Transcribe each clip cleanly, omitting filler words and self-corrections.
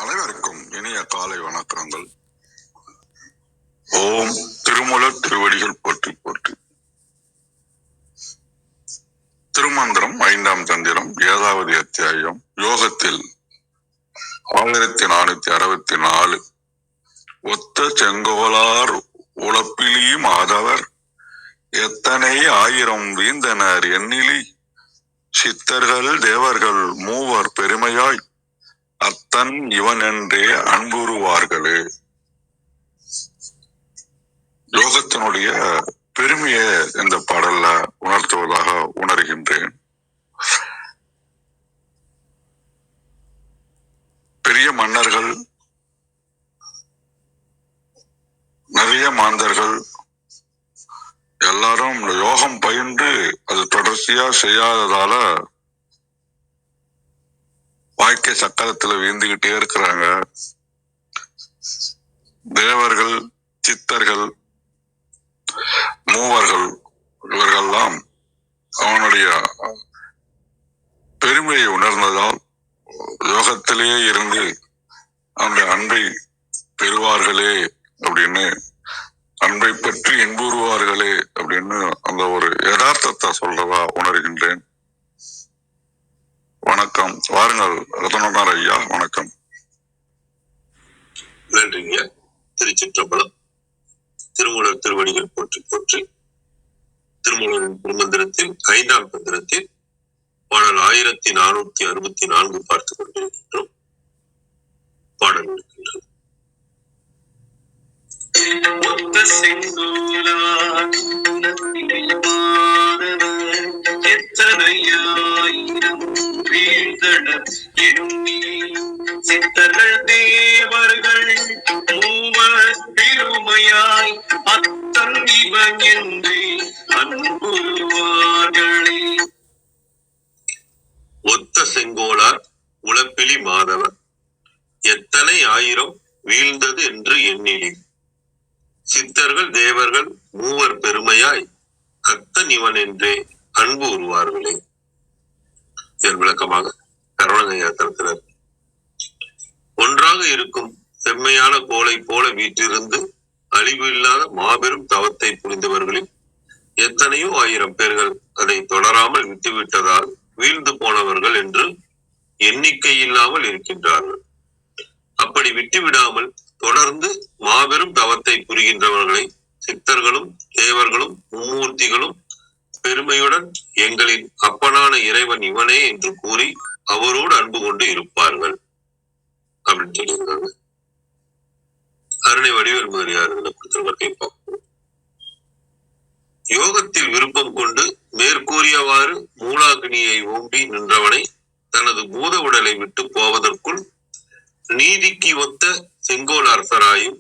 அனைவருக்கும் இனிய காலை வணக்கங்கள். ஓம் திருமூலர் திருவடிகள் போற்றி போற்றி. திருமந்திரம் 5ஆம் தந்திரம் 7வது அத்தியாயம். யோகத்தில் 1464. ஒத்த செங்கோலார் உழப்பிலி மாதவர் எத்தனை ஆயிரம் வீந்தனர் எண்ணிலி சித்தர்கள் தேவர்கள் மூவர் பெருமையாய் அத்தன் இவன் என்றே அன்புறுவார்களே. யோகத்தினுடைய பெருமையை இந்த பாடல்ல உணர்த்துவதாக உணர்கின்றேன். பெரிய மன்னர்கள், நிறைய மாந்தர்கள் எல்லாரும் யோகம் பயின்று அது தொடர்ச்சியா செய்யாததால வாழ்க்கை சக்கரத்துல வீழ்ந்துகிட்டே இருக்கிறாங்க. தேவர்கள், சித்தர்கள், மூவர்கள் இவர்கள்லாம் அவனுடைய பெருமையை உணர்ந்ததால் யோகத்திலேயே இருந்து அந்த அன்பை பெறுவார்களே அப்படின்னு, அன்பை பற்றி இன்புறுவார்களே அப்படின்னு அந்த ஒரு யதார்த்தத்தை சொல்றதா உணர்கின்றேன். வணக்கம். வாருங்கள் ரத்தனார் ஐயா, வணக்கம். நன்றிங்க. திருச்சிற்றம்பலம். திருமூலர் திருவடிகள் போற்றி போற்றி. திருமூலரின் திருமந்திரத்தில் 5ஆம் தந்திரத்தில் பாடல் 1464 பார்த்துக் கொண்டிருக்கின்றோம். பாடல் இருக்கின்றது. சித்தர்கள் தேவர்கள் மூவர் பெருமையாய் அத்தன் இவன் என்றே அன்புறுவார்களே. ஒத்த செங்கோலார் உழப்பிலி மாதவர் எத்தனை ஆயிரம் வீழ்ந்தது என்று எண்ணிலி சித்தர்கள் தேவர்கள் மூவர் பெருமையாய் அத்தன் இவன் என்றே அன்பு உருவார்களே. இதன் விளக்கமாக கருணகையா தருகிறார். ஒன்றாக இருக்கும் செம்மையான கோலை போல வீற்றிருந்து அழிவு இல்லாத மாபெரும் தவத்தை புரிந்தவர்களில் எத்தனையோ ஆயிரம் பேர்கள் அதை தொடராமல் விட்டுவிட்டதால் வீழ்ந்து போனவர்கள் என்று எண்ணிக்கை இல்லாமல் இருக்கின்றார்கள். அப்படி விட்டுவிடாமல் தொடர்ந்து மாபெரும் தவத்தை புரிகின்றவர்களை சித்தர்களும் தேவர்களும் மும்மூர்த்திகளும் பெருமையுடன் எங்களின் அப்பனான இறைவன் இவனே என்று கூறி அவரோடு அன்பு கொண்டு இருப்பார்கள் அப்படின்னு சொல்லியிருக்காங்க. அருணை வடிவேல் முதலியார்கள் பார்ப்போம். யோகத்தில் விருப்பம் கொண்டு மேற்கூறியவாறு மூலாக்னியை ஓம்பி நின்றவனை தனது பூத உடலை விட்டு போவதற்குள் நீதிக்கு ஒத்த செங்கோல் அரசராயும்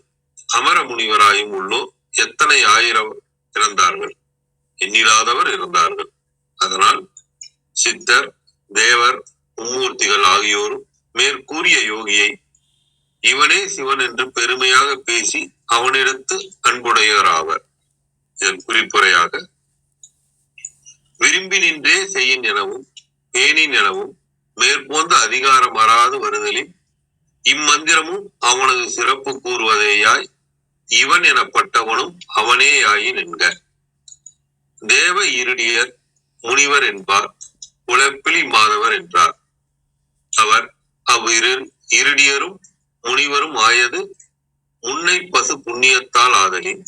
அமர முனிவராயும் உள்ளோர் எத்தனை ஆயிரம் இறந்தார்கள், எண்ணிலாதவர் இருந்தார்கள். அதனால் சித்தர் தேவர் மும்மூர்த்திகள் ஆகியோரும் மேற்கூறிய யோகியை இவனே சிவன் என்று பெருமையாக பேசி அவனிடத்து அன்புடையவராவர். இதன் குறிப்புரையாக, விரும்பி நின்றே செய்யின் எனவும் பேணின் எனவும் மேற்போந்த அதிகாரம் வராது வருதலில் இம்மந்திரமும் அவனது சிறப்பு கூறுவதேயாய் இவன் எனப்பட்டவனும் அவனேயாயின் என்க. தேவ இருடியர் முனிவர் என்பார், உழப்பிலி மாதவர் என்றார். அவர் அவ்விரு இருடியரும் முனிவரும் ஆயது முன்னை பசு புண்ணியத்தால் ஆதலின்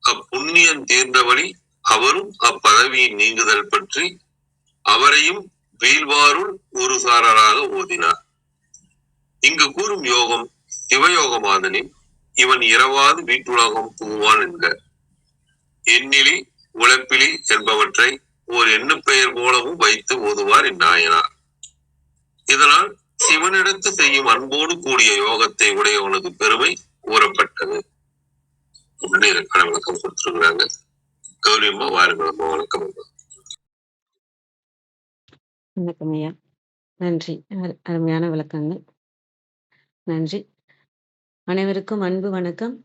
அப்புண்ணியம் தீர்ந்தவழி அவரும் அப்பதவியின் நீங்குதல் பற்றி அவரையும் வீழ்வாருள் ஒரு சாரராக ஓதினார். இங்கு கூறும் யோகம் சிவயோகமாதலின் இவன் இரவாது வீட்டுலகம் புகுவான் என்க. எண்ணிலி உழப்பிலி என்பவற்றை ஓர் எண்ணு பெயர் போலவும் வைத்து ஓதுவார் இந்நாயனார். இதனால் சிவனிடத்து செய்யும் அன்போடு கூடிய யோகத்தை உடையவனது பெருமை கூறப்பட்டது. விளக்கம் கொடுத்திருக்கிறாங்க. கௌரியம்மா, வாருங்களம்மா. வணக்கம். வணக்கம் ஐயா, நன்றி. அருமையான விளக்கங்கள், நன்றி. அனைவருக்கும் அன்பு வணக்கம்.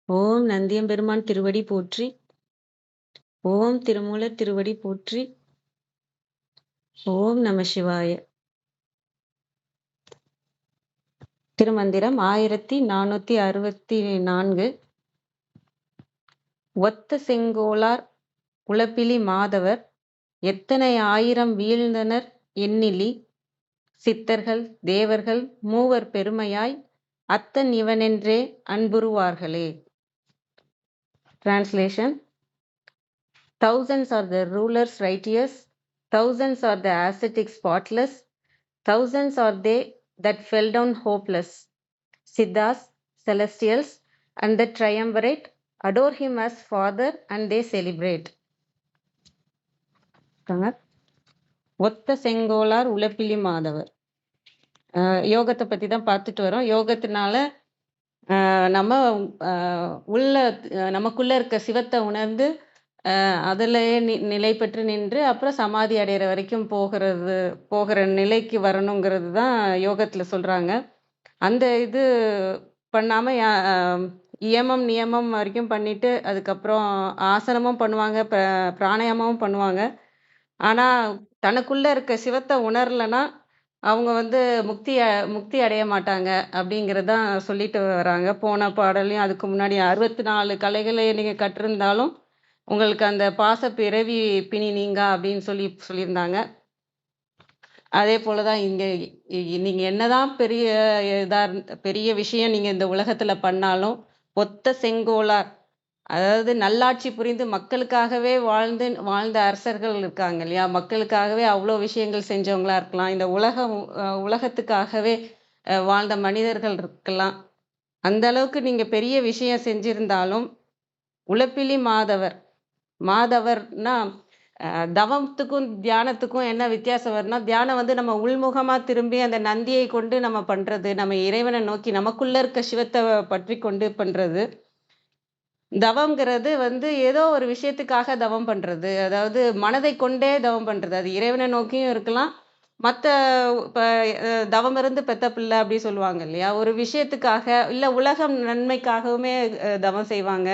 ஓம் நந்தியம்பெருமான் திருவடி போற்றி. ஓம் திருமூலர் திருவடி போற்றி. ஓம் நம சிவாய. திருமந்திரம் 1464. ஒத்த செங்கோலார் உலப்பிலி மாதவர் எத்தனை ஆயிரம் வீழ்ந்தனர் எண்ணிலி. சித்தர்கள் தேவர்கள் மூவர் பெருமையாய் அத்தன் இவனென்றே அன்புறுவார்களே. Translation: Thousands are the rulers righteous, thousands are the ascetics spotless, thousands are they that fell down hopeless. Siddhas, celestials, and the triumvirate adore him as Father and they celebrate. ஒத்த செங்கோலார் உலப்பிலி மாதவர். யோகத்தை பற்றி தான் பார்த்துட்டு வரோம். யோகத்தினால நம்ம நமக்குள்ள இருக்க சிவத்தை உணர்ந்து அதிலேயே நிலை பெற்று நின்று அப்புறம் சமாதி அடைகிற வரைக்கும் போகிற நிலைக்கு வரணுங்கிறது தான் யோகத்தில் சொல்கிறாங்க. அந்த இது பண்ணாமல் இயமம் நியமம் வரைக்கும் பண்ணிட்டு அதுக்கப்புறம் ஆசனமும் பண்ணுவாங்க, பிராணாயாமமும் பண்ணுவாங்க. ஆனால் தனக்குள்ளே இருக்க சிவத்தை உணரலைன்னா அவங்க முக்தி அடைய மாட்டாங்க அப்படிங்கிறதான் சொல்லிட்டு வராங்க. போன பாடலையும் அதுக்கு முன்னாடி 64 கலைகளை நீங்கள் கற்றிருந்தாலும் உங்களுக்கு அந்த பாச பிறவி பிணி நீங்கா அப்படின்னு சொல்லியிருந்தாங்க. அதே போல தான் இங்கே நீங்கள் என்னதான் பெரிய விஷயம் நீங்கள் இந்த உலகத்தில் பண்ணாலும் ஒத்த செங்கோலார், அதாவது நல்லாட்சி புரிந்து மக்களுக்காகவே வாழ்ந்த அரசர்கள் இருக்காங்க இல்லையா, மக்களுக்காகவே அவ்வளோ விஷயங்கள் செஞ்சவங்களா இருக்கலாம், இந்த உலகத்துக்காகவே வாழ்ந்த மனிதர்கள் இருக்கலாம். அந்த அளவுக்கு நீங்கள் பெரிய விஷயம் செஞ்சிருந்தாலும் உலப்பிலி மாதவர்னா தவத்துக்கும் தியானத்துக்கும் என்ன வித்தியாசம் வரும்னா, தியானம் நம்ம உள்முகமாக திரும்பி அந்த நந்தியை கொண்டு நம்ம பண்ணுறது, நம்ம இறைவனை நோக்கி நமக்குள்ளே இருக்க சிவத்தை பற்றி கொண்டு பண்ணுறது. தவம்ங்கிறது ஏதோ ஒரு விஷயத்துக்காக தவம் பண்ணுறது, அதாவது மனதை கொண்டே தவம் பண்ணுறது. அது இறைவனை நோக்கியும் இருக்கலாம். மற்ற இப்போ தவம் இருந்து பெத்த பிள்ளை அப்படி சொல்லுவாங்க இல்லையா, ஒரு விஷயத்துக்காக இல்லை உலகம் நன்மைக்காகவுமே தவம் செய்வாங்க.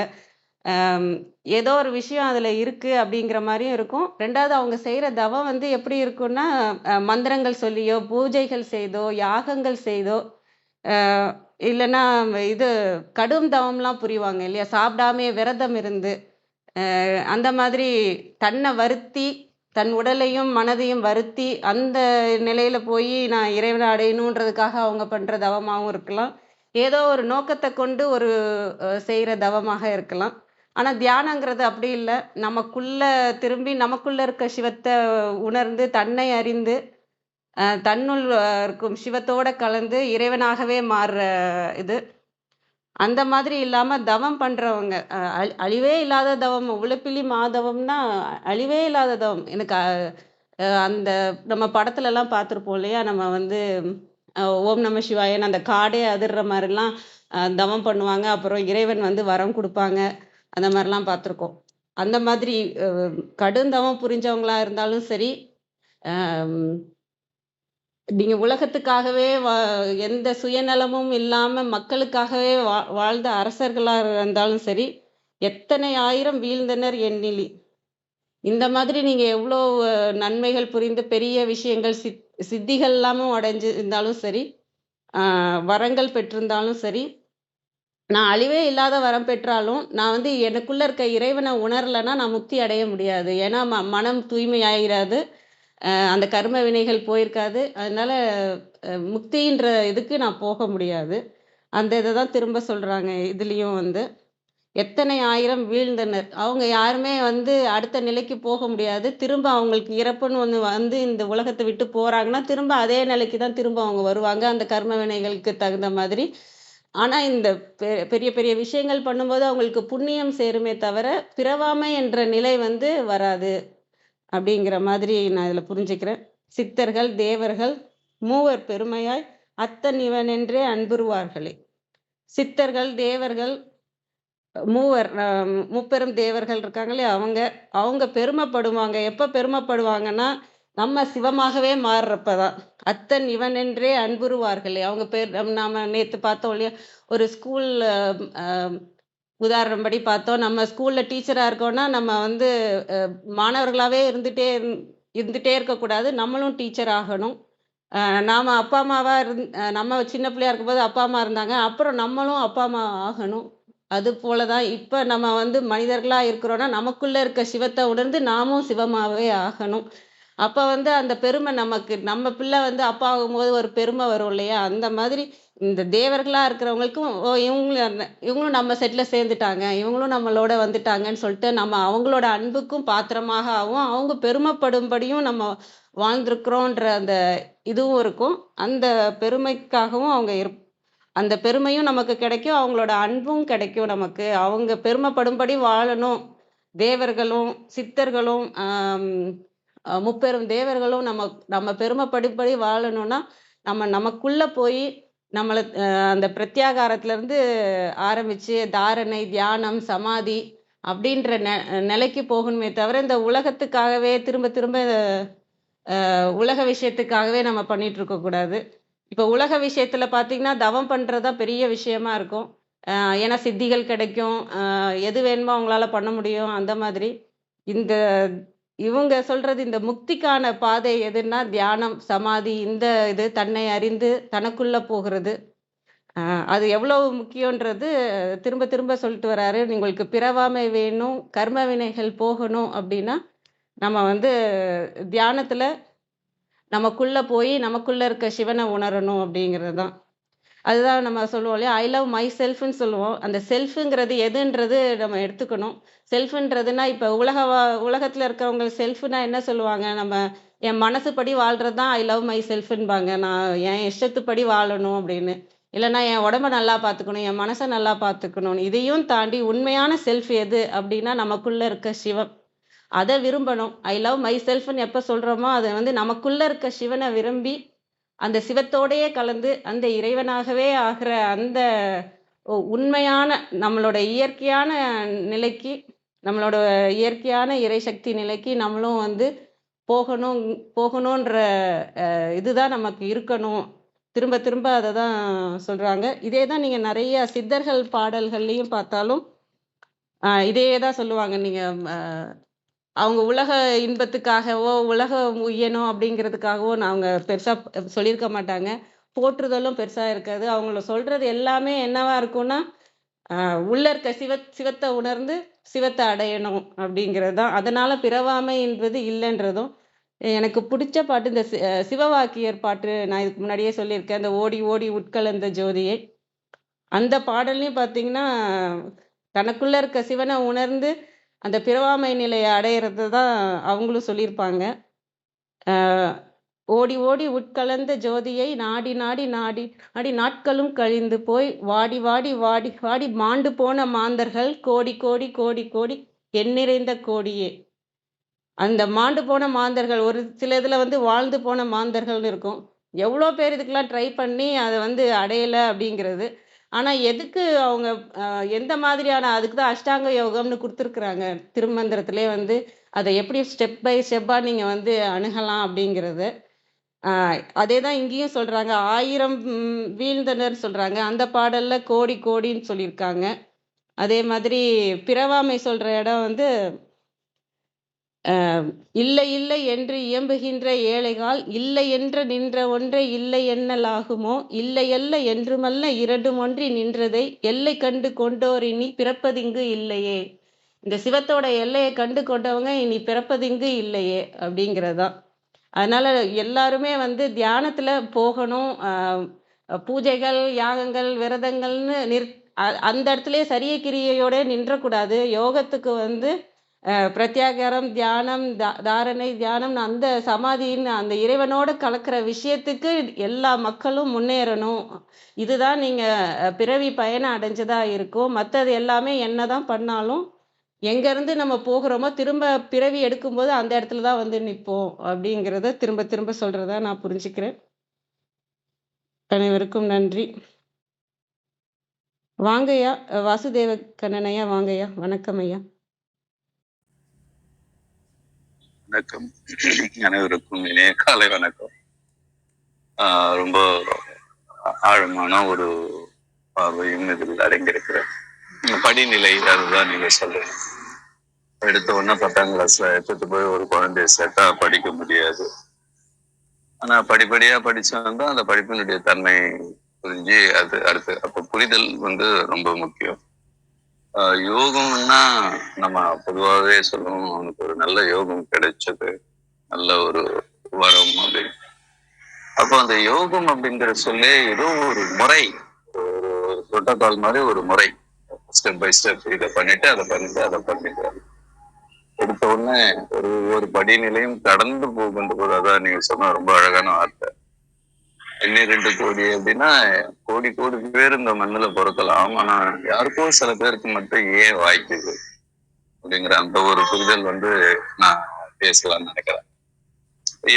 ஏதோ ஒரு விஷயம் அதில் இருக்குது அப்படிங்கிற மாதிரியும் இருக்கும். ரெண்டாவது அவங்க செய்கிற தவம் எப்படி இருக்குன்னா, மந்திரங்கள் சொல்லியோ பூஜைகள் செய்தோ யாகங்கள் செய்தோ இல்லைன்னா இது கடும் தவம்லாம் புரிவாங்க இல்லையா, சாப்பிடாமே விரதம் இருந்து அந்த மாதிரி தன்னை வருத்தி தன் உடலையும் மனதையும் வருத்தி அந்த நிலையில போய் நான் இறைவனை அடையணுன்றதுக்காக அவங்க பண்ற தவமாகவும் இருக்கலாம். ஏதோ ஒரு நோக்கத்தை கொண்டு ஒரு செய்கிற தவமாக இருக்கலாம். ஆனால் தியானங்கிறது அப்படி இல்லை. நமக்குள்ள திரும்பி நமக்குள்ள இருக்க சிவத்தை உணர்ந்து தன்னை அறிந்து தன்னுள் இருக்கும் சிவத்தோட கலந்து இறைவனாகவே மாறுற இது. அந்த மாதிரி இல்லாமல் தவம் பண்ணுறவங்க அழிவே இல்லாத தவம், உலப்பிலி மாதவம்னா அழிவே இல்லாத தவம். எனக்கு அந்த நம்ம படத்துலலாம் பார்த்துருப்போம் இல்லையா, நம்ம ஓம் நம சிவாயன்னு அந்த காடே அதிர்ற மாதிரிலாம் தவம் பண்ணுவாங்க. அப்புறம் இறைவன் வரம் கொடுப்பாங்க, அந்த மாதிரிலாம் பார்த்துருக்கோம். அந்த மாதிரி கடுந்தவம் புரிஞ்சவங்களா இருந்தாலும் சரி, நீங்கள் உலகத்துக்காகவே எந்த சுயநலமும் இல்லாமல் மக்களுக்காகவே வாழ்ந்த அரசர்களாக இருந்தாலும் சரி, எத்தனை ஆயிரம் வீழ்ந்தனர் எண்ணிலி. இந்த மாதிரி நீங்கள் எவ்வளோ நன்மைகள் புரிந்து பெரிய விஷயங்கள் சித்திகள் எல்லாமும் அடைஞ்சு இருந்தாலும் சரி, வரங்கள் பெற்றிருந்தாலும் சரி, நான் அழிவே இல்லாத வரம் பெற்றாலும் நான் எனக்குள்ள இருக்க இறைவனை உணரலைன்னா நான் முக்தி அடைய முடியாது. ஏன்னா மனம் தூய்மையாகிறாது, அந்த கர்ம வினைகள் போயிருக்காது. அதனால முக்தின்ற இதுக்கு நான் போக முடியாது. அந்த இதை தான் திரும்ப சொல்றாங்க இதுலேயும். எத்தனை ஆயிரம் வீழ்ந்தனர், அவங்க யாருமே அடுத்த நிலைக்கு போக முடியாது. திரும்ப அவங்களுக்கு இறப்புன்னு இந்த உலகத்தை விட்டு போறாங்கன்னா திரும்ப அதே நிலைக்கு தான் திரும்ப அவங்க வருவாங்க, அந்த கர்ம வினைகளுக்கு தகுந்த மாதிரி. ஆனால் இந்த பெரிய பெரிய விஷயங்கள் பண்ணும்போது அவங்களுக்கு புண்ணியம் சேருமே தவிர பிறவாமை என்ற நிலை வராது அப்படிங்கிற மாதிரி நான் இதில் புரிஞ்சுக்கிறேன். சித்தர்கள் தேவர்கள் மூவர் பெருமையாய் அத்தன் இவனென்றே அன்புறுவார்களே. சித்தர்கள் தேவர்கள் மூவர், முப்பெரும் தேவர்கள் இருக்காங்களே, அவங்க பெருமைப்படுவாங்க. எப்போ பெருமைப்படுவாங்கன்னா நம்ம சிவமாகவே மாறுறப்பதான். அத்தன் இவனென்றே அன்புறுவார்களே. அவங்க நாம நேற்று பார்த்தோம் இல்லையா, ஒரு ஸ்கூல் உதாரணம் படி பார்த்தோம். நம்ம ஸ்கூலில் டீச்சராக இருக்கோம்னா நம்ம மாணவர்களாகவே இருந்துகிட்டே இருக்கக்கூடாது, நம்மளும் டீச்சர் ஆகணும். நாம அப்பா அம்மாவா நம்ம சின்ன பிள்ளையா இருக்கும்போது அப்பா அம்மா இருந்தாங்க. அப்புறம் நம்மளும் அப்பா அம்மா ஆகணும். அது போல தான் இப்ப நம்ம வந்து மனிதர்களா இருக்கிறோம்னா, நமக்குள்ள இருக்க சிவத்த உணர்ந்து நாமும் சிவமாவே ஆகணும். அப்ப வந்து அந்த பெருமை நமக்கு நம்ம பிள்ளை வந்து அப்பா ஆகும்போது ஒரு பெருமை வரும் இல்லையா? அந்த மாதிரி இந்த தேவர்களா இருக்கிறவங்களுக்கும், ஓ இவங்களும் நம்ம செட்ல சேர்ந்துட்டாங்க. இவங்களும் நம்மளோட வந்துட்டாங்கன்னு சொல்லிட்டு, நம்ம அவங்களோட அன்புக்கும் பாத்திரமாக ஆவோம். அவங்க பெருமைப்படும்படியும் நம்ம வாழ்ந்திருக்கிறோன்ற அந்த இதுவும் இருக்கும். அந்த பெருமைக்காகவும் அவங்க அந்த பெருமையும் நமக்கு கிடைக்கும். அவங்களோட அன்பும் கிடைக்கும் நமக்கு. அவங்க பெருமைப்படும்படி வாழணும். தேவர்களும், சித்தர்களும், முப்பெரும் தேவர்களும் நம்ம நம்ம பெருமைப்படும்படி வாழணும்னா, நம்ம நமக்குள்ள போய் நம்மள அந்த பிரத்யாகாரத்திலருந்து ஆரம்பிச்சு தாரணை, தியானம், சமாதி அப்படின்ற நிலைக்கு போகணுமே தவிர, இந்த உலகத்துக்காகவே திரும்ப திரும்ப உலக விஷயத்துக்காகவே நம்ம பண்ணிட்டு இருக்கக்கூடாது. இப்ப உலக விஷயத்துல பார்த்தீங்கன்னா, தவம் பண்றது தான் பெரிய விஷயமா இருக்கும். ஏன்னா சித்திகள் கிடைக்கும். எது வேணுமோ அவங்களால பண்ண முடியும். அந்த மாதிரி. இந்த இவங்க சொல்றது இந்த முக்திக்கான பாதை எதுன்னா, தியானம், சமாதி இந்த இது தன்னை அறிந்து தனக்குள்ள போகிறது. அ அது எவ்வளவு முக்கியன்றது திரும்ப திரும்ப சொல்லிட்டு வராரு. உங்களுக்கு பிறவாமை வேணும், கர்ம வினைகள் போகணும் அப்டின்னா, நம்ம வந்து தியானத்துல நமக்குள்ள போய் நமக்குள்ள இருக்க சிவன உணரணும் அப்படிங்கிறது தான். அதுதான் நம்ம சொல்லுவோம் இல்லையா? ஐ லவ் மை செல்ஃப்ன்னு சொல்லுவோம். அந்த செல்ஃப்ங்கிறது எதுன்றது நம்ம எடுத்துக்கணும். செல்ஃப்ன்றதுன்னா இப்ப உலகத்துல இருக்கிறவங்க செல்ஃப்னா என்ன சொல்லுவாங்க? நம்ம என் மனசுப்படி வாழ்றது தான் ஐ லவ் மை செல்ஃப்ன்பாங்க. நான் என் இஷ்டத்துப்படி வாழணும் அப்படின்னு. இல்லன்னா என் உடம்ப நல்லா பார்த்துக்கணும், என் மனச நல்லா பார்த்துக்கணும். இதையும் தாண்டி உண்மையான செல்ஃப் எது அப்படின்னா நமக்குள்ள இருக்க சிவம். அத விரும்பணும். ஐ லவ் மை செல்ஃப்ன்னு எப்ப சொல்றோமோ, அத வந்து நமக்குள்ள இருக்க சிவன விரும்பி, அந்த சிவத்தோடயே கலந்து, அந்த இறைவனாகவே ஆகுற அந்த உண்மையான நம்மளோட இயற்கையான நிலைக்கு, நம்மளோட இயற்கையான இறைசக்தி நிலைக்கு நம்மளும் வந்து போகணும் போகணுன்ற இதுதான் நமக்கு இருக்கணும். திரும்ப திரும்ப அத தான் சொல்றாங்க. இதே தான் நீங்க நெறைய சித்தர்கள் பாடல்கள்லயும் பார்த்தாலும், இதே தான் சொல்லுவாங்க. நீங்க அ அவங்க உலக இன்பத்துக்காகவோ, உலகம் உய்யணும் அப்படிங்கிறதுக்காகவோ அவங்க பெருசா சொல்லியிருக்க மாட்டாங்க. போற்றுதலும் பெருசா இருக்காது. அவங்கள சொல்றது எல்லாமே என்னவா இருக்கும்னா, அ உள்ள இருக்க சிவத்த உணர்ந்து சிவத்த அடையணும் அப்படிங்கிறது தான். அதனால பிறவாமை என்பது இல்லன்றதும், எனக்கு புடிச்ச பாட்டு இந்த சிவவாக்கியர் பாட்டு நான் இதுக்கு முன்னாடியே சொல்லியிருக்கேன். அந்த "ஓடி ஓடி உட்கலந்த ஜோதியே" அந்த பாடல்லையும் பார்த்தீங்கன்னா, தனக்குள்ள இருக்க சிவன உணர்ந்து, அந்த பிறவாமை நிலைய அடையறது தான் அவங்களும் சொல்லியிருப்பாங்க. அ "ஓடி ஓடி உட்கலந்த ஜோதியை நாடி நாடி நாடி நாடி நாட்களும் கழிந்து போய், வாடி வாடி வாடி வாடி மாண்டு போன மாந்தர்கள் கோடி கோடி கோடி கோடி எண்ணிறைந்த கோடியே." அந்த மாண்டு போன மாந்தர்கள் ஒரு சில இதுல வந்து வாழ்ந்து போன மாந்தர்கள்னு இருக்கும். எவ்வளோ பேர் இதுக்கெல்லாம் ட்ரை பண்ணி அத வந்து அடையல அப்படிங்கிறது. ஆனா எதுக்கு அவங்க அ எந்த மாதிரியான அதுக்கு தான் அஷ்டாங்க யோகம்னு குடுத்துருக்குறாங்க. திருமந்திரத்திலே வந்து அத எப்படி ஸ்டெப் பை ஸ்டெப்பா நீங்க வந்து அணுகலாம் அப்படிங்கிறது. அ அதே தான் இங்கேயும் சொல்றாங்க. 1000 வீழ்ந்தனர் சொல்றாங்க. அந்த பாடல்ல கோடி கோடின்னு சொல்லியிருக்காங்க. அதே மாதிரி பிறவாமை சொல்ற இடம் வந்து இல்லை இல்லை என்று இயம்புகின்ற ஏழைகாள் இல்லை என்று நின்ற ஒன்றை இல்லை என்னலாகுமோ இல்லையல்ல என்றுமல்ல இரண்டும் ஒன்றி நின்றதை எல்லை கண்டு கொண்டோர் இனி பிறப்பதிங்கு இல்லையே. இந்த சிவத்தோட எல்லையை கண்டு கொண்டவங்க இனி பிறப்பதிங்கு இல்லையே அப்படிங்கிறதுதான். அதனால எல்லாருமே வந்து தியானத்துல போகணும். பூஜைகள், யாகங்கள், விரதங்கள்னு அந்த இடத்துலயே சரிய கிரியையோட நின்றக்கூடாது. யோகத்துக்கு வந்து பிரத்யாகாரம், தியானம், தாரணை, தியானம் அந்த சமாதின்னு அந்த இறைவனோட கலக்கிற விஷயத்துக்கு எல்லா மக்களும் முன்னேறணும். இதுதான் நீங்க பிறவி பயணம் அடைஞ்சதா இருக்கும். மத்தது எல்லாமே என்னதான் பண்ணாலும், எங்கேருந்து நம்ம போகிறோமோ, திரும்ப பிறவி எடுக்கும்போது அந்த இடத்துல தான் வந்து நிப்போம். அப்படிங்கிறத திரும்ப திரும்ப சொல்றதா நான் புரிஞ்சுக்கிறேன். அனைவருக்கும் நன்றி. வாங்கய்யா, வாசுதேவ கண்ணன் ஐயா வாங்கய்யா. வணக்கம் ஐயா. வணக்கம். அனைவருக்கும் இணைய காலை வணக்கம். ரொம்ப ஆழமான ஒரு பார்வையும் இதில் அடங்கியிருக்கிற படிநிலை அதுதான் நீங்க சொல்லுங்க. எடுத்த உடனே 10ஆம் கிளாஸ்ல எடுத்துட்டு போய் ஒரு குழந்தைய சேர்த்தா படிக்க முடியாது. ஆனா படிப்படியா படிச்சு வந்து அந்த படிப்பினுடைய தன்மை புரிஞ்சு அது அடுத்து அப்ப புரிதல் வந்து ரொம்ப முக்கியம். யோகம்னா நம்ம பொதுவாகவே சொல்லுவோம், அவனுக்கு ஒரு நல்ல யோகம் கிடைச்சது, நல்ல ஒரு வரம் அப்படின்னு. அப்போ அந்த யோகம் அப்படிங்கிற சொல்லே ஏதோ ஒரு முறை, ஒரு புரோட்டோகால் மாதிரி ஒரு முறை, ஸ்டெப் பை ஸ்டெப் இதை பண்ணிட்டு அதை பண்ணிட்டு அதை பண்ணிட்டு எடுத்த உடனே ஒரு படிநிலையும் கடந்து போகின்ற போது, அதான் நீங்க சொன்ன ரொம்ப அழகான வார்த்தை, 2 கோடி அப்படின்னா கோடி கோடி பேர் இந்த மண்ணில பொறுக்கலாம். ஆனா யாருக்கோ சில பேருக்கு மட்டும் ஏன் வாய்க்குது அப்படிங்கிற அந்த ஒரு புரிதல் வந்து நான் பேசலாம்னு நினைக்கிறேன்.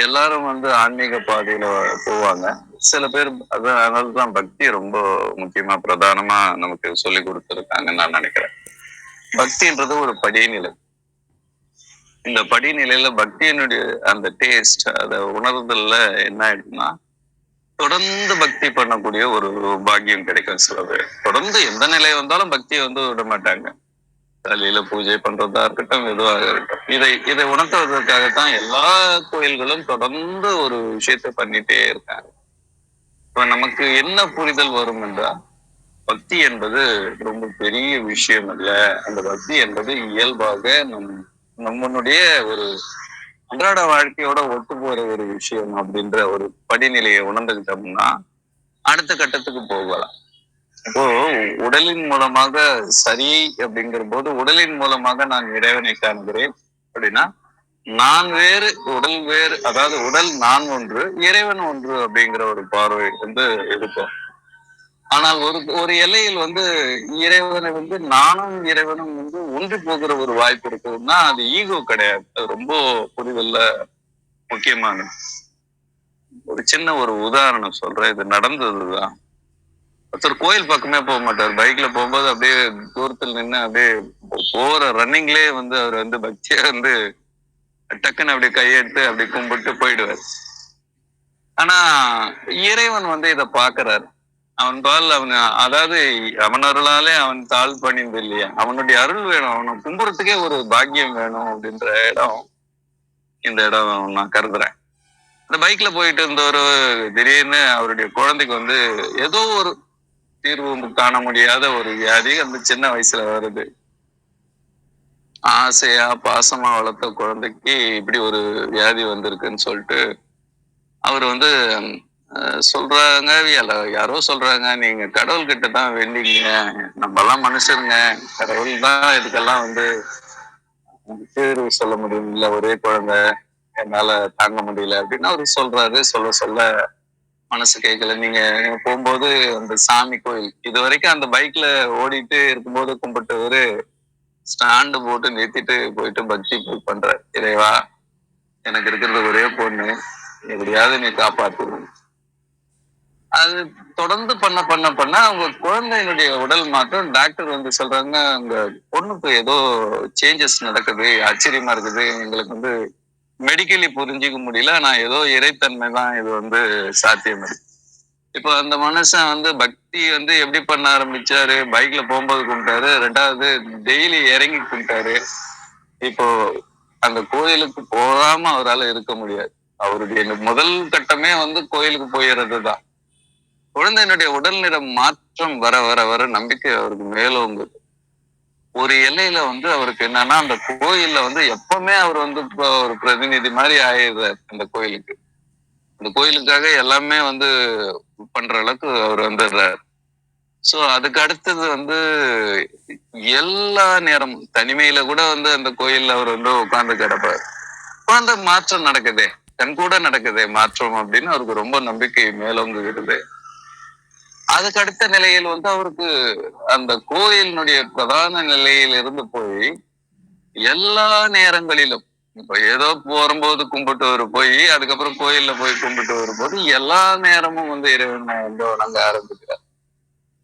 எல்லாரும் வந்து ஆன்மீக பாதையில போவாங்க. சில பேர் அதனாலதான் பக்தி ரொம்ப முக்கியமா பிரதானமா நமக்கு சொல்லி கொடுத்துருக்காங்கன்னு நான் நினைக்கிறேன். பக்தின்றது ஒரு படிநிலை. இந்த படிநிலையில பக்தியினுடைய அந்த டேஸ்ட், அதை உணர்தல்ல என்ன ஆயிடுச்சுன்னா, தொடர்ந்து பக்தி பண்ணக்கூடிய ஒரு பாக்கியம் கிடைக்கும். சில பேர் தொடர்ந்து எந்த நிலை வந்தாலும் பக்தியை வந்து விட மாட்டாங்க. காலையில பூஜை பண்றதா இருக்கட்டும், எதுவாக இருக்கட்டும், இதை உணர்த்துவதற்காகத்தான் எல்லா கோயில்களும் தொடர்ந்து ஒரு விஷயத்த பண்ணிட்டே இருக்காங்க. இப்ப நமக்கு என்ன புரிதல் வரும் என்றால், பக்தி என்பது ரொம்ப பெரிய விஷயம் அல்ல. அந்த பக்தி என்பது இயல்பாக நம்மளுடைய ஒரு அன்றாட வாழ்க்கையோட ஒத்து போற ஒரு விஷயம் அப்படின்ற ஒரு படிநிலையை உணர்ந்துகிட்டோம்னா அடுத்த கட்டத்துக்கு போகலாம். இப்போ உடலின் மூலமாக சரி அப்படிங்கிற போது, உடலின் மூலமாக நான் இறைவனை காண்கிறேன் அப்படின்னா, நான் வேறு உடல் வேறு, அதாவது உடல் நான் ஒன்று, இறைவன் ஒன்று அப்படிங்கிற ஒரு பார்வை வந்து இருக்கும். ஆனால் ஒரு எல்லையில் வந்து இறைவனை வந்து நானும் இறைவனும் வந்து ஒன்றி போகிற ஒரு வாய்ப்பு இருக்குதுன்னா அது ஈகோ கிடையாது. அது ரொம்ப புரிதல்ல முக்கியமானது. ஒரு சின்ன ஒரு உதாரணம் சொல்றேன், இது நடந்ததுதான். ஒருத்தர் கோயில் பக்கமே போக மாட்டார். பைக்ல போகும்போது அப்படியே தூரத்தில் நின்று அப்படியே போற ரன்னிங்லயே வந்து அவர் வந்து பக்தியா வந்து டக்குன்னு அப்படியே கையெடுத்து அப்படி கும்பிட்டு போயிடுவார். ஆனா இறைவன் வந்து இதை பாக்குறாரு. அவன் பால் அதாவது அவன் அருளாலே அவன் தாழ் பணிந்து இல்லையா, அவனுடைய அருள் வேணும், அவனை கும்புறதுக்கே ஒரு பாக்கியம் வேணும் அப்படின்ற இடம் இந்த இடம் நான் கருதுறேன். இந்த பைக்ல போயிட்டு இருந்த ஒரு திடீர்னு அவருடைய குழந்தைக்கு வந்து ஏதோ ஒரு தீர்வு காண முடியாத ஒரு வியாதி அந்த சின்ன வயசுல வருது. ஆசையா பாசமா வளர்த்த குழந்தைக்கு இப்படி ஒரு வியாதி வந்திருக்குன்னு சொல்லிட்டு அவர் வந்து சொல்றாங்க, யாரோ சொல்றாங்க, நீங்க கடவுள் கிட்ட தான் வேண்டிங்க, நம்ம எல்லாம் மனுஷருங்க, கடவுள் தான் இதுக்கெல்லாம் வந்து தீர்வு சொல்ல முடியும், இல்ல ஒரே குழந்தை என்னால தாங்க முடியல அப்படின்னு அவரு சொல்றாரு. சொல்ல மனசு கேட்கல. நீங்க போகும்போது அந்த சாமி கோயில் இது வரைக்கும் அந்த பைக்ல ஓடிட்டு இருக்கும்போது கும்பிட்டவரு ஸ்டாண்டு போட்டு நிறுத்திட்டு போயிட்டு பக்தி பண்றாரு. இறைவா, எனக்கு இருக்கிறது ஒரே பொண்ணு, எப்படியாவது நீ காப்பாத்து. அது தொடர்ந்து பண்ண அவங்க குழந்தையினுடைய உடல் மாற்றம், டாக்டர் வந்து சொல்றாங்க, உங்க பொண்ணுக்கு ஏதோ சேஞ்சஸ் நடக்குது, ஆச்சரியமா இருக்குது, எங்களுக்கு வந்து மெடிக்கலி புரிஞ்சுக்க முடியல, நான் ஏதோ இறைத்தன்மை தான் இது வந்து சாத்தியம் இருக்கு. இப்போ அந்த மனுஷன் வந்து பக்தி வந்து எப்படி பண்ண ஆரம்பிச்சாரு, பைக்ல போகும்போது கும்பிட்டாரு, 2வது டெய்லி இறங்கி கும்பிட்டாரு. இப்போ அந்த கோயிலுக்கு போகாம அவரால் இருக்க முடியாது. அவருடைய முதல் கட்டமே வந்து கோயிலுக்கு போயிடுறது தான். குழந்தையினுடைய உடல் நிறம் மாற்றம் வர வர வர நம்பிக்கை அவருக்கு மேலோங்குது. ஒரு எல்லையில வந்து அவருக்கு என்னன்னா, அந்த கோயில்ல வந்து எப்பவுமே அவர் வந்து ஒரு பிரதிநிதி மாதிரி ஆயிடுறாரு அந்த கோயிலுக்கு. அந்த கோயிலுக்காக எல்லாமே வந்து பண்ற அளவுக்கு அவர் வந்துடுறாரு. சோ அதுக்கு அடுத்தது வந்து எல்லா நேரமும் தனிமையில கூட வந்து அந்த கோயில்ல அவர் வந்து உட்கார்ந்து கிடப்பாரு. அந்த மாற்றம் நடக்குதே, கண் கூட நடக்குதே மாற்றம் அப்படின்னு அவருக்கு ரொம்ப நம்பிக்கை மேலோங்குகிறது. அதுக்கு அடுத்த நிலையில் வந்து அவருக்கு அந்த கோயிலினுடைய பிரதான நிலையில் இருந்து போய் எல்லா நேரங்களிலும், இப்ப ஏதோ வரும்போது கும்பிட்டு போய் அதுக்கப்புறம் கோயில்ல போய் கும்பிட்டு வரும்போது எல்லா நேரமும் வந்து இறைவனை வந்து வணங்க ஆரம்பிக்கிறார்.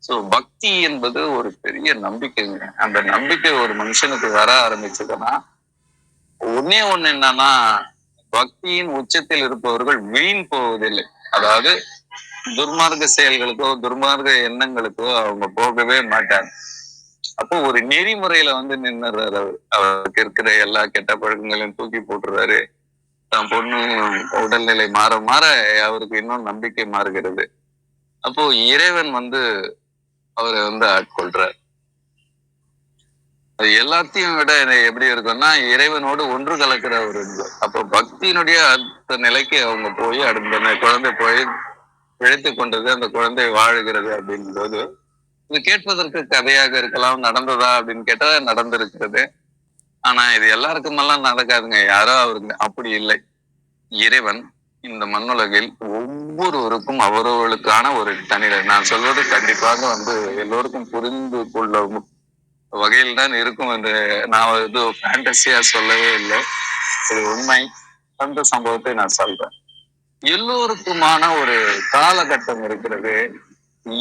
சோ பக்தி என்பது ஒரு பெரிய நம்பிக்கைங்க. அந்த நம்பிக்கை ஒரு மனுஷனுக்கு வர ஆரம்பிச்சதுன்னா ஒண்ணே ஒண்ணு என்னன்னா, பக்தியின் உச்சத்தில் இருப்பவர்கள் வீண் போவதில்லை. அதாவது துர்மார்க்க செயல்களுக்கோ துர்மார்க்க எண்ணங்களுக்கோ அவங்க போகவே மாட்டாங்க. அப்போ ஒரு நெறிமுறையில வந்து நின்னுறாரு. அவருக்கு இருக்கிற எல்லா கெட்ட பழக்கங்களையும் தூக்கி போட்டுறாரு. தான் பொண்ணு உடல்நிலை மாற மாற அவருக்கு இன்னும் நம்பிக்கை மாறுகிறது. அப்போ இறைவன் வந்து அவரை வந்து ஆட்கொள்றார். அது எல்லாத்தையும் விட எப்படி இருக்கும்னா இறைவனோடு ஒன்று கலக்கிற ஒரு இது. அப்போ பக்தியினுடைய அடுத்த நிலைக்கு அவங்க போய் அடுத்த குழந்தை போய் பிழைத்து கொண்டது, அந்த குழந்தை வாழுகிறது அப்படிங்கும்போது இது கேட்பதற்கு கதையாக இருக்கலாம். நடந்ததா அப்படின்னு கேட்டா நடந்திருக்கிறது. ஆனா இது எல்லாருக்குமெல்லாம் நடக்காதுங்க. யாரோ அவருக்கு அப்படி இல்லை. இறைவன் இந்த மண்ணுலகில் ஒவ்வொருவருக்கும் அவரவர்களுக்கான ஒரு தனிநிலை. நான் சொல்வது கண்டிப்பாக வந்து எல்லோருக்கும் புரிந்து கொள்ள வகையில் தான் இருக்கும் என்று நான் இது ஃபேண்டசியா சொல்லவே இல்லை. இது உண்மை. அந்த சம்பவத்தை நான் சொல்றேன். எல்லோருக்குமான ஒரு காலகட்டம் இருக்கிறது.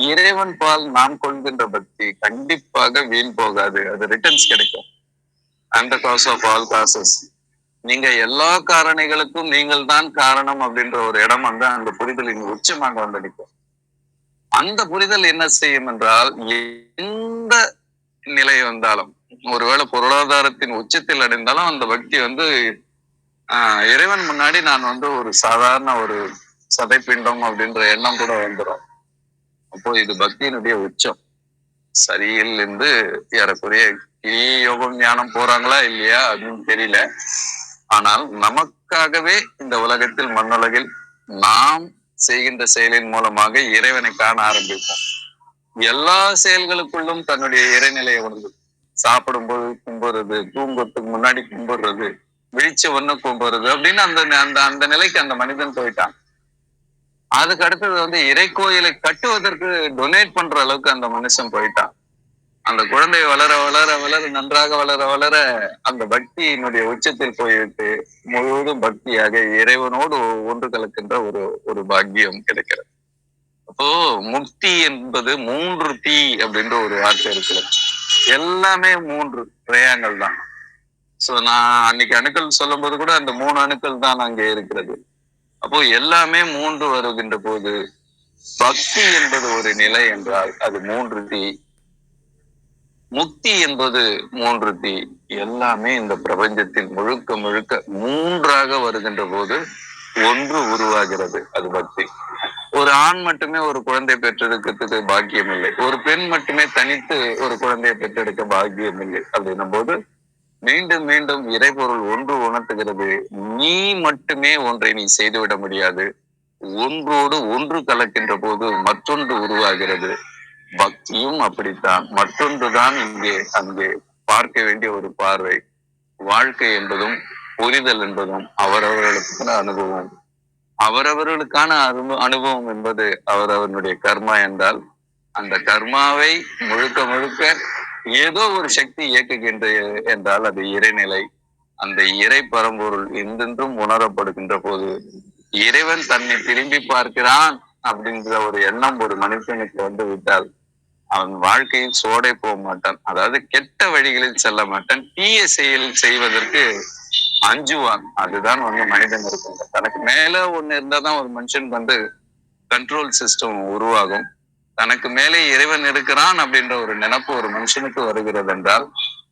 இறைவன் பால் நாம் கொள்கின்ற பக்தி கண்டிப்பாக வீண் போகாது. அது ரிட்டர்ன்ஸ் கிடைக்கும். அந்த காஸ் ஆஃப் ஆல் காசஸ். நீங்க எல்லா காரணிகளுக்கும் நீங்கள் தான் காரணம் அப்படின்ற ஒரு இடம் வந்து அந்த புரிதலின் உச்சமாக வந்து நிற்கும். அந்த புரிதல் என்ன செய்யும் என்றால் எந்த நிலை வந்தாலும், ஒருவேளை பொருளாதாரத்தின் உச்சத்தில் அடைந்தாலும் அந்த பக்தி வந்து இறைவன் முன்னாடி நான் வந்து ஒரு சாதாரண ஒரு சதைப்பிண்டம் அப்படின்ற எண்ணம் கூட வந்துடும். அப்போ இது பக்தியினுடைய உச்சம். சரியில் இருந்து ஏறக்குறைய யோகம் ஞானம் போறாங்களா இல்லையா அப்படின்னு தெரியல. ஆனால் நமக்காகவே இந்த உலகத்தில் மண்ணுலகில் நாம் செய்கின்ற செயலின் மூலமாக இறைவனை காண ஆரம்பிப்போம். எல்லா செயல்களுக்குள்ளும் தன்னுடைய இறைநிலையை உணர்ந்து சாப்பிடும் போது கும்புறது, தூங்குறதுக்கு முன்னாடி கும்பிடுறது, விழிச்ச ஒண்ணு கும்பிடுறது அப்படின்னு அந்த அந்த நிலைக்கு அந்த மனிதன் போயிட்டான். அதுக்கு அடுத்தது வந்து இறை கோயிலை கட்டுவதற்கு டொனேட் பண்ற அளவுக்கு அந்த மனுஷன் போயிட்டான். அந்த குழந்தை வளர வளர வளர நன்றாக வளர வளர அந்த பக்தியினுடைய உச்சத்தில் போய்விட்டு முழுவதும் பக்தியாக இறைவனோடு ஒன்று கலக்கின்ற ஒரு பாக்கியம் கிடைக்கிறது. அப்போ முக்தி என்பது 3 தீ அப்படின்ற ஒரு வார்த்தை இருக்கிறது. எல்லாமே 3 பிரயாங்கள் தான். சோ நான் அன்னைக்கு அணுக்கள் சொல்லும் போது கூட அந்த 3 அணுக்கள் தான் அங்கே இருக்கிறது. அப்போ எல்லாமே 3 வருகின்ற போது பக்தி என்பது ஒரு நிலை என்றால் அது 3 தீ. முக்தி என்பது 3 தீ. எல்லாமே இந்த பிரபஞ்சத்தில் முழுக்க முழுக்க 3ஆக வருகின்ற போது ஒன்று உருவாகிறது. அது பக்தி. ஒரு ஆண் மட்டுமே ஒரு குழந்தை பெற்றெடுக்கிறதுக்கு பாக்கியம் இல்லை. ஒரு பெண் மட்டுமே தனித்து ஒரு குழந்தையை பெற்றெடுக்க பாக்கியம் இல்லை. அப்படின்னும் போது மீண்டும் மீண்டும் இறைபொருள் ஒன்று உணர்த்துகிறது. நீ மட்டுமே ஒன்றை நீ செய்துவிட முடியாது. ஒன்றோடு ஒன்று கலக்கின்ற போது மற்றொன்று உருவாகிறது. பக்தியும் அப்படித்தான். மற்றொன்றுதான் அங்கே பார்க்க வேண்டிய ஒரு பார்வை. வாழ்க்கை என்பதும் புரிதல் என்பதும் அவரவர்களுக்கான அனுபவம். அவரவர்களுக்கான அனுபவம் என்பது அவரவனுடைய கர்மா என்றால் அந்த கர்மாவை முழுக்க முழுக்க ஏதோ ஒரு சக்தி இயக்குகின்ற என்றால் அது இறைநிலை. அந்த இறை பரம்பொருள் எந்தென்றும் உணரப்படுகின்ற போது இறைவன் தன்னை திரும்பி பார்க்கிறான் அப்படின்ற ஒரு எண்ணம் ஒரு மனுஷனுக்கு வந்து விட்டால் அவன் வாழ்க்கையில் சோடை போக மாட்டான். அதாவது கெட்ட வழிகளில் செல்ல மாட்டான். தீய செயல் செய்வதற்கு அஞ்சுவான். அதுதான் வந்து மனிதன் இருக்குங்க. தனக்கு மேல ஒண்ணு இருந்தாதான் ஒரு மனுஷனுக்கு வந்து கண்ட்ரோல் சிஸ்டம் உருவாகும். தனக்கு மேலே இறைவன் இருக்கிறான் அப்படின்ற ஒரு நினைப்பு ஒரு மனுஷனுக்கு வருகிறது என்றால்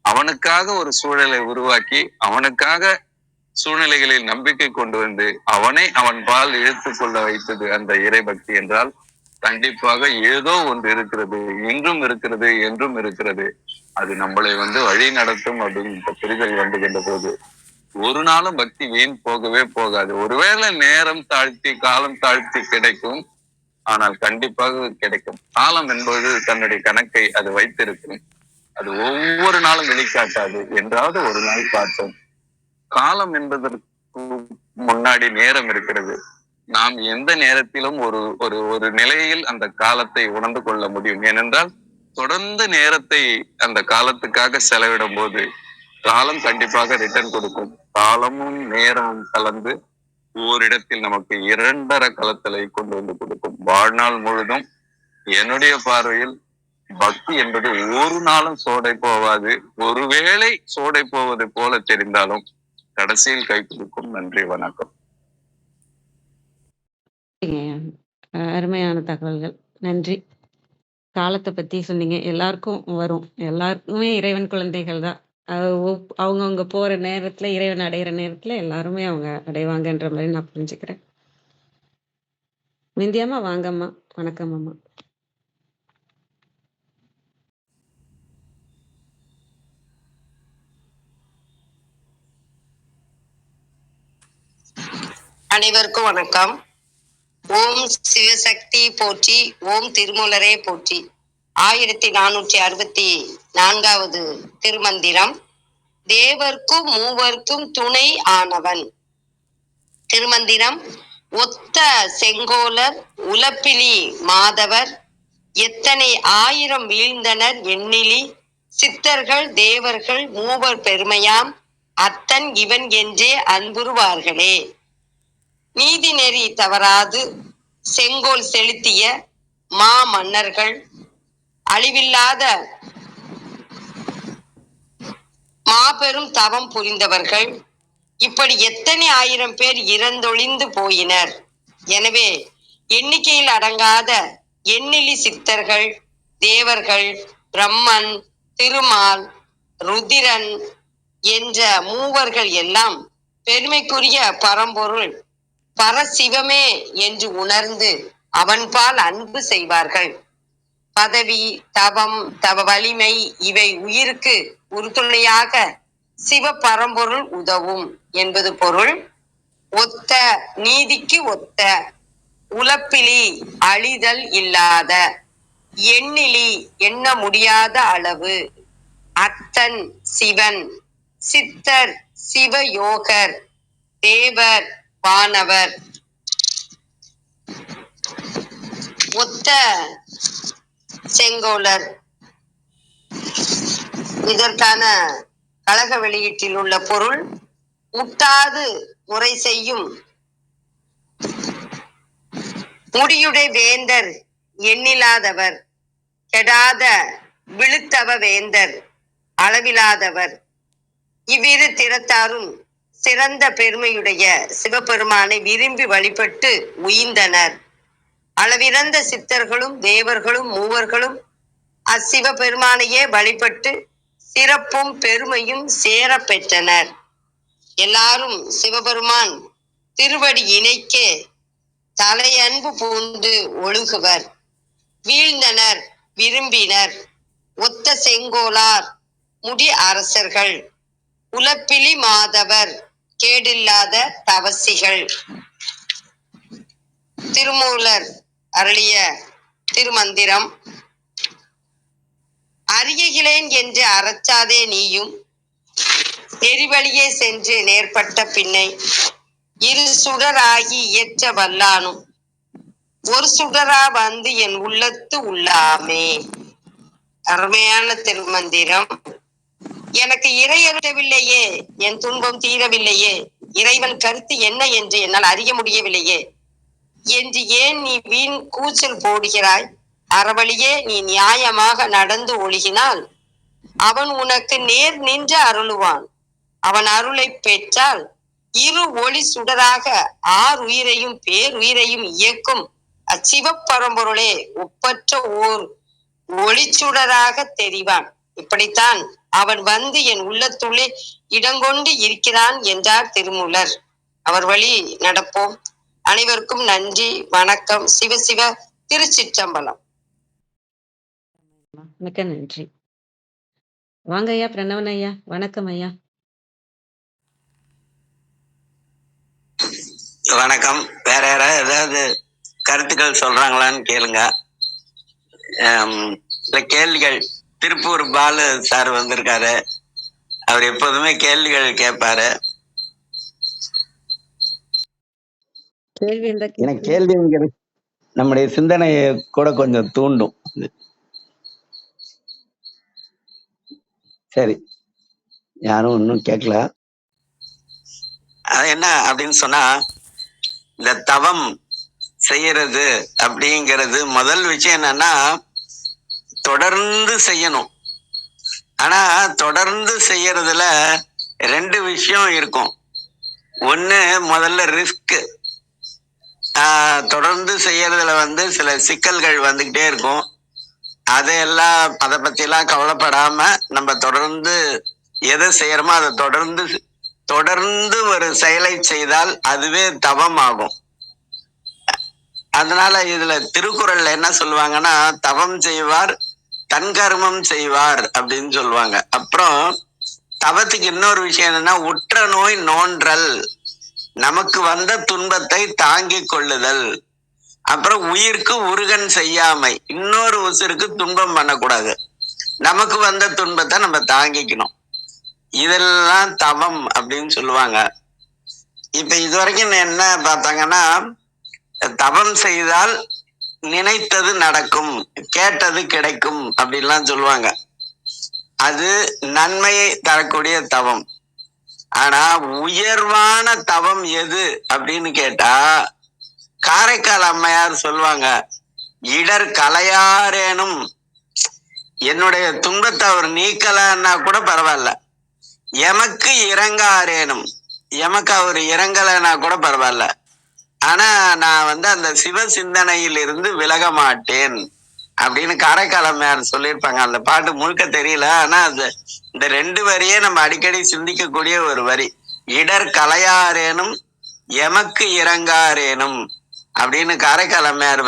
அவனுக்காக ஒரு சூழலை உருவாக்கி அவனுக்காக சூழ்நிலைகளில் நம்பிக்கை கொண்டு வந்து அவனை அவன் பால் இழுத்து கொள்ள வைத்தது அந்த இறை பக்தி என்றால் கண்டிப்பாக ஏதோ ஒன்று இருக்கிறது, இன்றும் இருக்கிறது, என்றும் இருக்கிறது. அது நம்மளை வந்து வழி நடத்தும் அப்படின்ற புரிதல் வந்துகின்ற போது ஒரு நாளும் பக்தி வீண் போகவே போகாது. ஒருவேளை நேரம் தாழ்த்தி காலம் தாழ்த்தி கிடைக்கும், ஆனால் கண்டிப்பாக கிடைக்கும். காலம் என்பது தன்னுடைய கணக்கை அது வைத்திருக்கும். அது ஒவ்வொரு நாளும் வெளிக்காட்டாது, என்றாவது ஒரு நாள் காட்டும். காலம் என்பதற்கு முன்னாடி நேரம் இருக்கிறது. நாம் எந்த நேரத்திலும் ஒரு நிலையில் அந்த காலத்தை உணர்ந்து கொள்ள முடியும். ஏனென்றால் தொடர்ந்து நேரத்தை அந்த காலத்துக்காக செலவிடும் போது காலம் கண்டிப்பாக ரிட்டர்ன் கொடுக்கும். காலமும் நேரமும் கலந்து ஓரிடத்தில் நமக்கு 2.5 கலத்தலை கொண்டு வந்து கொடுக்கும். வாழ்நாள் முழுதும் என்னுடைய பார்வையில் பக்தி என்பது ஒரு நாளும் சோடை போவாது. ஒருவேளை சோடை போவது போல தெரிந்தாலும் கடைசியில் கை கொடுக்கும். நன்றி, வணக்கம். அருமையான தகவல்கள். நன்றி. காலத்தை பத்தி சொன்னீங்க. எல்லாருக்கும் வரும். எல்லாருக்குமே இறைவன் குழந்தைகள் தான். அவங்கவுங்க போற நேரத்துல, இறைவன் அடையிற நேரத்துல எல்லாருமே அவங்க அடைவாங்கன்ற மாதிரி நான் புரிஞ்சுக்கிறேன். விந்தியாம்மா வாங்கம்மா. வணக்கம் அம்மா. அனைவருக்கும் வணக்கம். ஓம் சிவசக்தி போற்றி, ஓம் திருமூலரே போற்றி. 1464வது திருமந்திரம். தேவர்க்கும் மூவர்க்கும் துணை ஆனவன். திருமந்திரம். ஒத்த செங்கோலர் உலப்பிலி மாதவர் எத்தனை ஆயிரம் வீழ்ந்தனர் எண்ணிலி சித்தர்கள் தேவர்கள் மூவர் பெருமையாம் அத்தன் இவன் என்றே அன்புறுவார்களே. நீதி நெறி தவறாது செங்கோல் செலுத்திய மா மன்னர்கள், அழிவில்லாத மாபெரும் தவம் புரிந்தவர்கள், இப்படி எத்தனை ஆயிரம் பேர் இறந்தொழிந்து போயினர். எனவே எண்ணிக்கையில் அடங்காத எண்ணிலி சித்தர்கள் தேவர்கள் பிரம்மன் திருமால் ருதிரன் என்ற மூவர்கள் எல்லாம் பெருமைக்குரிய பரம்பொருள் பரசிவமே என்று உணர்ந்து அவன்பால் அன்பு செய்வார்கள். பதவி தவம் தவ வலிமை இவை உயிருக்கு உறுதுணையாக சிவ பரம்பொருள் உதவும் என்பது பொருள். ஒத்த நீதிக்கு ஒத்த உலப்பிலி அழிதல் இல்லாத எண்ணிலி எண்ண முடியாத அளவு அத்தன் சிவன் சித்தர் சிவயோகர் தேவர் வானவர் ஒத்த செங்கோலர். இதற்கான கழக வெளியீட்டில் உள்ள பொருள் முட்டாது முறை செய்யும் முடியுடை வேந்தர் எண்ணிலாதவர் கெடாத விழுத்தவ வேந்தர் அளவிலாதவர். இவ்விரு திறத்தாரும் சிறந்த பெருமையுடைய சிவபெருமானை விரும்பி வழிபட்டு உயிர்ந்தனர். அளவிறந்த சித்தர்களும் தேவர்களும் மூவர்களும் அச்சிவ பெருமானையே வழிபட்டு சிறப்பும் பெருமையும் சேர பெற்றனர். எல்லாரும் சிவபெருமான் திருவடி இணைக்க தலையன்பு பூண்டு ஒழுகுவர். வீழ்ந்தனர் விரும்பினர் ஒத்த செங்கோலார் முடி அரசர்கள் உலப்பிலி மாதவர் கேடில்லாத தவசிகள். திருமூலர் அருளிய திருமந்திரம். அறியகிலேன் என்று அறச்சாதே நீயும் நெறிவழியே சென்று நேர்பட்ட பின்னை இரு சுடராகி இயற்ற வல்லானும் ஒரு சுடரா வந்து என் உள்ளத்து உள்ளாமே. அருமையான திருமந்திரம். எனக்கு இறை அருளவில்லையே, என் துன்பம் தீரவில்லையே, இறைவன் கருத்து என்ன என்று என்னால் அறிய முடியவில்லையே என்று ஏன் நீ வீண் கூச்சல் போடுகிறாய்? அறவழியே நீ நியாயமாக நடந்து ஒழுகினால் அவன் உனக்கு நேர் நின்று அருளுவான். அவன் அருளை பெற்றால் இரு ஒளி சுடராக ஆறுயிரையும் பேருயிரையும் இயக்கும் அச்சிவ பரம்பொருளே ஒப்பற்ற ஓர் ஒளிச்சுடராக தெரிவான். இப்படித்தான் அவன் வந்து என் உள்ளத்துள்ளே இடங்கொண்டு இருக்கிறான் என்றார் திருமூலர். அவர் வழி நடப்போம். அனைவருக்கும் நன்றி, வணக்கம். சிவ சிவ. திருச்சிற்றம்பலம். மிக்க நன்றி. வாங்க ஐயா பிரணவன் ஐயா. வணக்கம் ஐயா. வணக்கம். வேற யாராவது ஏதாவது கருத்துக்கள் சொல்றாங்களான்னு கேளுங்க. கேள்விகள். திருப்பூர் பாலு சார் வந்திருக்காரு. அவர் எப்போதுமே கேள்விகள் கேட்பாரு. எனக்கு கேள்விங்கிறது நம்முடைய சிந்தனையை கூட கொஞ்சம் தூண்டும். சரி, யாரும் இன்னும் கேட்கல. அது என்ன அப்படின்னு சொன்னா, இந்த தவம் செய்யறது அப்படிங்கிறது முதல் விஷயம் என்னன்னா தொடர்ந்து செய்யணும். ஆனா தொடர்ந்து செய்யறதுல ரெண்டு விஷயம் இருக்கும். ஒண்ணு, முதல்ல ரிஸ்க். தொடர்ந்து செய்யறதுல சில சிக்கல்கள் வந்துகிட்டே இருக்கும். அதை பத்தி எல்லாம் கவலைப்படாம நம்ம தொடர்ந்து எதை செய்யறோமோ அதை தொடர்ந்து ஒரு செயலை செய்தால் அதுவே தவம் ஆகும். அதனால இதுல திருக்குறள்ல என்ன சொல்லுவாங்கன்னா, தவம் செய்வார் தன் கர்மம் செய்வார் அப்படின்னு சொல்லுவாங்க. அப்புறம் தவத்துக்கு இன்னொரு விஷயம் என்னன்னா, உற்ற நோய் நோன்றல், நமக்கு வந்த துன்பத்தை தாங்கிக் கொள்ளுதல். அப்புறம் உயிர்க்கு உருகன் செய்யாமை, இன்னொரு உசிருக்கு துன்பம் பண்ணக்கூடாது, நமக்கு வந்த துன்பத்தை நம்ம தாங்கிக்கணும். இதெல்லாம் தவம் அப்படின்னு சொல்லுவாங்க. இப்ப இதுவரைக்கும் என்ன பார்த்தாங்கன்னா, தவம் செய்தால் நினைத்தது நடக்கும், கேட்டது கிடைக்கும் அப்படின்லாம் சொல்லுவாங்க. அது நன்மையை தரக்கூடிய தவம். ஆனா உயர்வான தவம் எது அப்படின்னு கேட்டா, காரைக்கால் அம்மையார் சொல்லுவாங்க, இடர் கலையாரேனும், என்னுடைய துன்பத்தை அவர் நீக்கலன்னா கூட பரவாயில்ல, எமக்கு இறங்காரேனும், எமக்கு அவர் இறங்கலைன்னா கூட பரவாயில்ல, ஆனா நான் அந்த சிவ சிந்தனையில் இருந்து விலக மாட்டேன் அப்படின்னு காரைக்கால் அம்மையார் சொல்லியிருப்பாங்க. அந்த பாட்டு முழுக்க தெரியல, ஆனா இந்த 2 வரியே நம்ம அடிக்கடி சிந்திக்கக்கூடிய ஒரு வரி. இடர் கலையாரேனும் எமக்கு இறங்காரேனும் அப்படின்னு காரைக்கால் அம்மையார்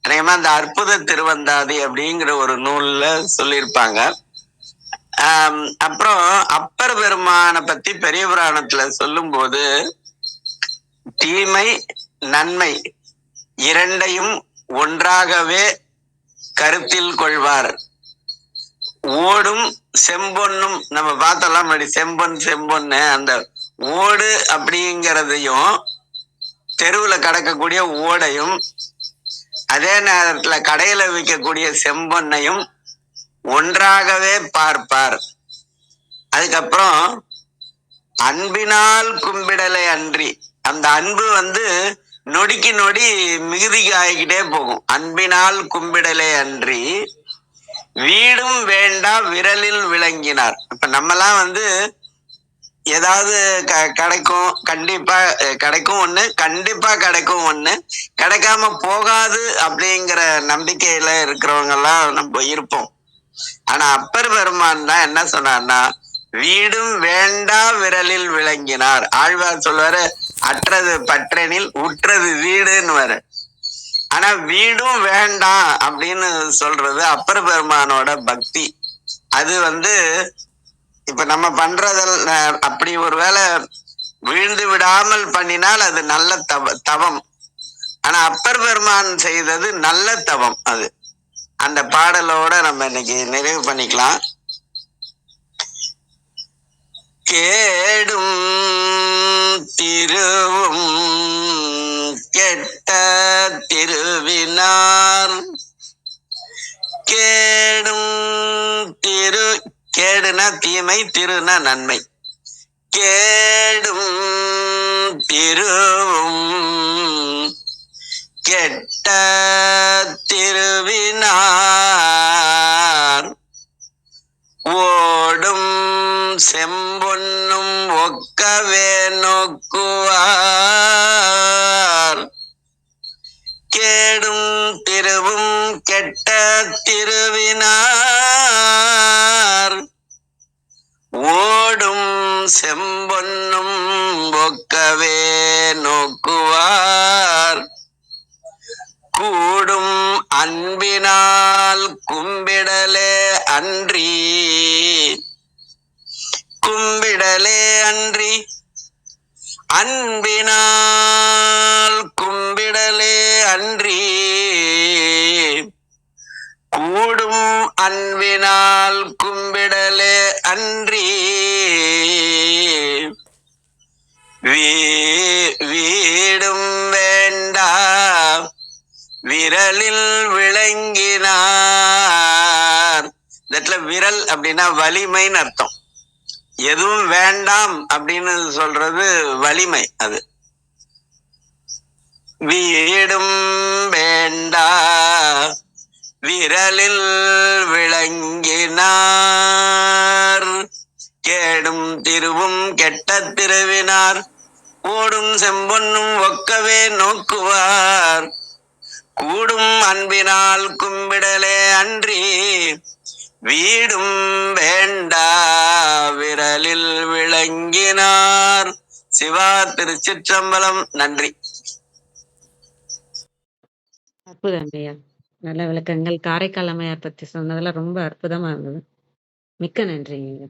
அநேகமா அந்த அற்புத திருவந்தாதி அப்படிங்கிற ஒரு நூல்ல சொல்லியிருப்பாங்க. அப்புறம் அப்பர் பெருமானை பத்தி பெரிய புராணத்துல சொல்லும் போது, தீமை நன்மை இரண்டையும் ஒன்றாகவே கருத்தில் கொள்வார். ஓடும் செம்பொன்னும், நம்ம பார்த்தலாம் முன்னாடி செம்பொன்னு, அந்த ஓடு அப்படிங்கிறதையும் தெருவுல கடக்கக்கூடிய ஓடையும், அதே நேரத்துல கடையில விற்கக்கூடிய செம்பொன்னையும் ஒன்றாகவே பார்ப்பார். அதுக்கப்புறம் அன்பினால் கும்பிடலை அன்றி, அந்த அன்பு நொடிக்கு நொடி மிகுதிக்கு ஆகிக்கிட்டே போகும். அன்பினால் கும்பிடலே அன்றி வீடும் வேண்டா விரலில் விளங்கினார். இப்ப நம்மலாம் ஏதாவது கிடைக்கும், கண்டிப்பா கிடைக்கும் ஒண்ணு, கண்டிப்பா கிடைக்கும் ஒண்ணு, கிடைக்காம போகாது அப்படிங்கிற நம்பிக்கையில இருக்கிறவங்க எல்லாம் நம்ம இருப்போம். ஆனா அப்பர் பெருமான் தான் என்ன சொன்னார்னா, வீடும் வேண்டா விரலில் விளங்கினார். ஆழ்வார் சொல்வாரு, அற்றது பற்றெனில் உற்றது வீடுன்னு வர. ஆனா வீடும் வேண்டாம் அப்படின்னு சொல்றது அப்பர் பெருமானோட பக்தி. அது இப்ப நம்ம பண்றதில் அப்படி ஒருவேளை வீழ்ந்து விடாமல் பண்ணினால் அது நல்ல தவம். ஆனா அப்பர் பெருமான் செய்தது நல்ல தவம். அது அந்த பாடலோட நம்ம இன்னைக்கு நிறைவு பண்ணிக்கலாம். கேடும் திருவும் கெட்ட திருவினார், கேடும் கேடுனா தீமை, திருனா நன்மை. கேடும் திருவும் கெட்ட திருவினார், ஓடும் செம்பொன்னும் ஒக்கவே நோக்குவார். கேடும் திருவும் கெட்ட திருவினார், ஓடும் செம்பொன்னும் ஒக்கவே நோக்குவார். கூடும் அன்பினால் கும்பிடலே அன்றி, கும்பிடலே அன்றி, அன்பினால் கும்பிடலே அன்றி, கூடும் அன்பினால் கும்பிடலே அன்றி, வீடும் வேண்டா விரலில் விளங்கினார். இந்த விரல் அப்படின்னா வலிமைன்னு அர்த்தம். எதுவும் வேண்டாம் அப்படின்னு சொல்றது வலிமை. அது வீடும் வேண்டா விரலில் விளங்கினார், கேடும் திருவும் கெட்ட திருவினார், ஓடும் செம்பொன்னும் ஒக்கவே நோக்குவார். கூடும் அன்பினால் கும்பிடலே அன்றி, வீடும் வேண்டா விரலில் விளங்கினார். சிவா திருச்சிற்றம்பலம். நன்றி. அற்புதம் ஐயா. நல்ல விளக்கங்கள். காரைக்கால் அம்மையார் பத்தி சொன்னதெல்லாம் ரொம்ப அற்புதமா இருந்தது. மிக்க நன்றிங்க ஐயா.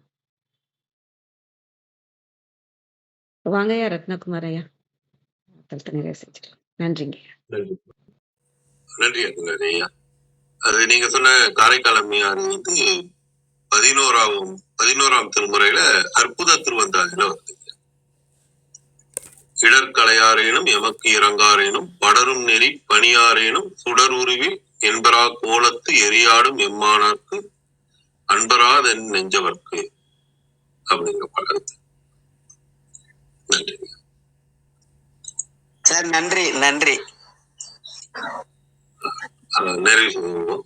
வாங்க ஐயா ரத்னகுமார் ஐயா. நிறைய செஞ்சுக்கலாம். நன்றிங்க ஐயா. நன்றி ஐயா. அது நீங்க சொன்ன காரைக்கால் அம்மையார் வந்து 11ஆம் திருமுறையில அற்புத திருவந்தாதில வந்து இடர்கலையாரேனும் எமக்கு இறங்காரேனும் படரும் நெறி பணியாரேனும் சுடர் உருவில் என்பரா கோலத்து எரியாடும் எம்மானார்க்கு அன்பராதன் நெஞ்சவர்க்கு அப்படிங்கிற பாடத்து. நன்றி சார். நன்றி நன்றி. நிறைவு செய்வோம்.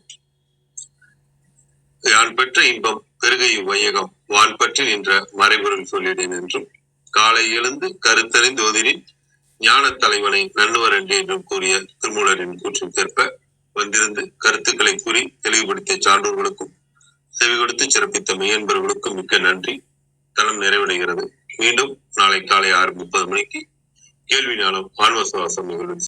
யான் பெற்ற இன்பம் பெருகை வையகம் வான் பற்றி நின்ற மறைபொருள் சொல்லினேன் என்றும் காலை எழுந்து கருத்தறிந்து ஓதினின் ஞான தலைவனை நன்னுவர் என்றும் கூறிய திருமூலரின் கூற்றின் கேற்ப வந்திருந்து கருத்துக்களை கூறி தெளிவுபடுத்திய சான்றோர்களுக்கும் செவி கொடுத்து சிறப்பித்த மெய்யன்பர்களுக்கும் மிக்க நன்றி. தளம் நிறைவடைகிறது. மீண்டும் நாளை காலை 6:30 மணிக்கு கேள்வி ஞானம் ஆன்மசுவாசம் நிகழ்வு